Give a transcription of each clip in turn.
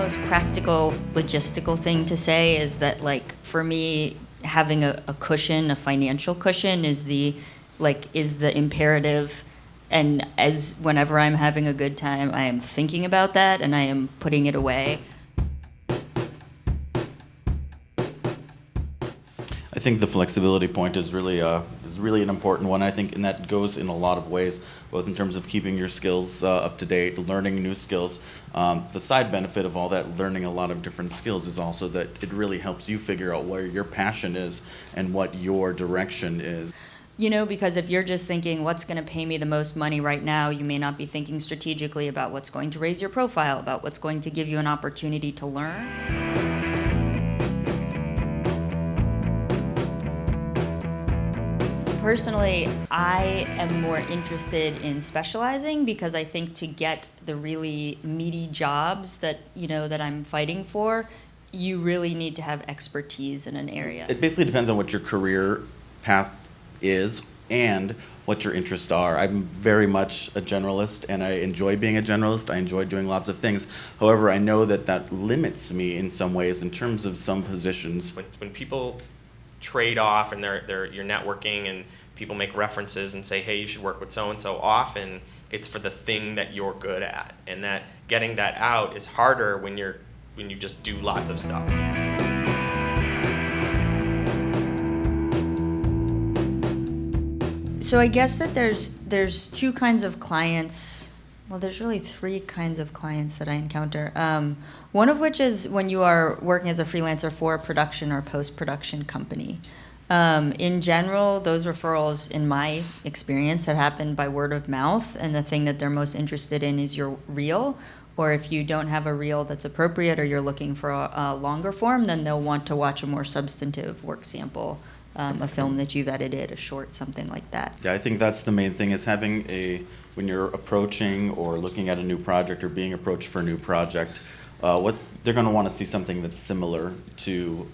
most practical, logistical thing to say is that, like, for me, having a cushion, a financial cushion, is the imperative. And as whenever I'm having a good time, I am thinking about that and I am putting it away. I think the flexibility point is really an important one. I think, and that goes in a lot of ways, both in terms of keeping your skills up to date, learning new skills. The side benefit of all that, learning a lot of different skills, is also that it really helps you figure out where your passion is and what your direction is. You know, because if you're just thinking what's going to pay me the most money right now, you may not be thinking strategically about what's going to raise your profile, about what's going to give you an opportunity to learn. Personally, I am more interested in specializing because I think to get the really meaty jobs that I'm fighting for, you really need to have expertise in an area. It basically depends on what your career path is and what your interests are. I'm very much a generalist, and I enjoy being a generalist. I enjoy doing lots of things. However, I know that limits me in some ways in terms of some positions. When people trade off and you're networking and people make references and say, hey, you should work with so-and-so, often it's for the thing that you're good at, and that getting that out is harder when you just do lots of stuff. So I guess that there's two kinds of clients. Well, there's really three kinds of clients that I encounter. One of which is when you are working as a freelancer for a production or post-production company. In general, those referrals, in my experience, have happened by word of mouth, and the thing that they're most interested in is your reel. Or if you don't have a reel that's appropriate, or you're looking for a longer form, then they'll want to watch a more substantive work sample, a film that you've edited, a short, something like that. Yeah, I think that's the main thing, is having when you're approaching or looking at a new project or being approached for a new project, what they're going to want to see something that's similar to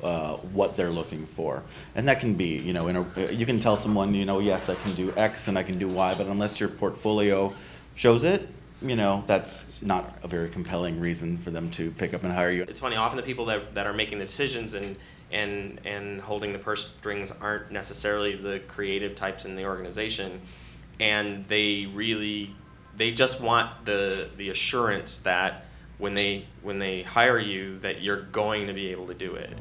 what they're looking for. And that can be, you can tell someone, yes, I can do X and I can do Y, but unless your portfolio shows it, that's not a very compelling reason for them to pick up and hire you. It's funny, often the people that are making the decisions and holding the purse strings aren't necessarily the creative types in the organization, and they just want the assurance that when they hire you, that you're going to be able to do it.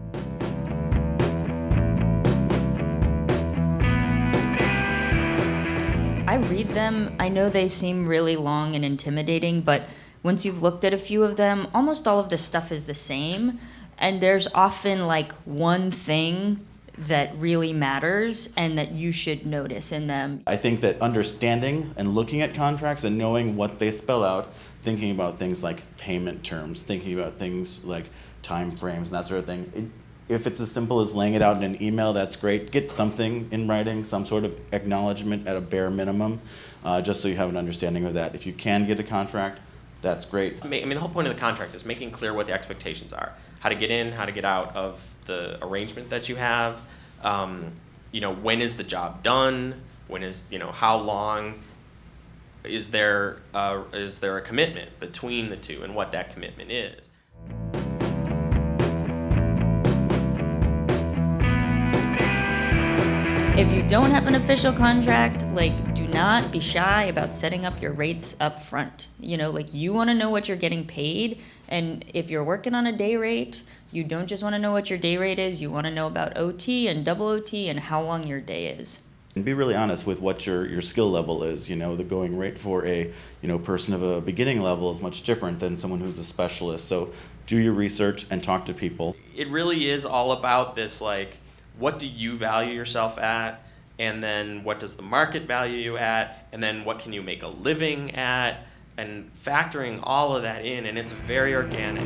I read them. I know they seem really long and intimidating, but once you've looked at a few of them, almost all of the stuff is the same. And there's often like one thing that really matters and that you should notice in them. I think that understanding and looking at contracts and knowing what they spell out, thinking about things like payment terms, thinking about things like time frames and that sort of thing. If it's as simple as laying it out in an email, that's great. Get something in writing, some sort of acknowledgement at a bare minimum, just so you have an understanding of that. If you can get a contract, that's great. I mean, the whole point of the contract is making clear what the expectations are. How to get in, how to get out of the arrangement that you have. When is the job done? When is, how long is there a commitment between the two, and what that commitment is. If you don't have an official contract, do not be shy about setting up your rates up front. You want to know what you're getting paid, and if you're working on a day rate, you don't just want to know what your day rate is, you want to know about OT and double OT and how long your day is. And be really honest with what your skill level is. The going rate for a person of a beginning level is much different than someone who's a specialist. So do your research and talk to people. It really is all about this, what do you value yourself at, and then what does the market value you at, and then what can you make a living at, and factoring all of that in, and it's very organic.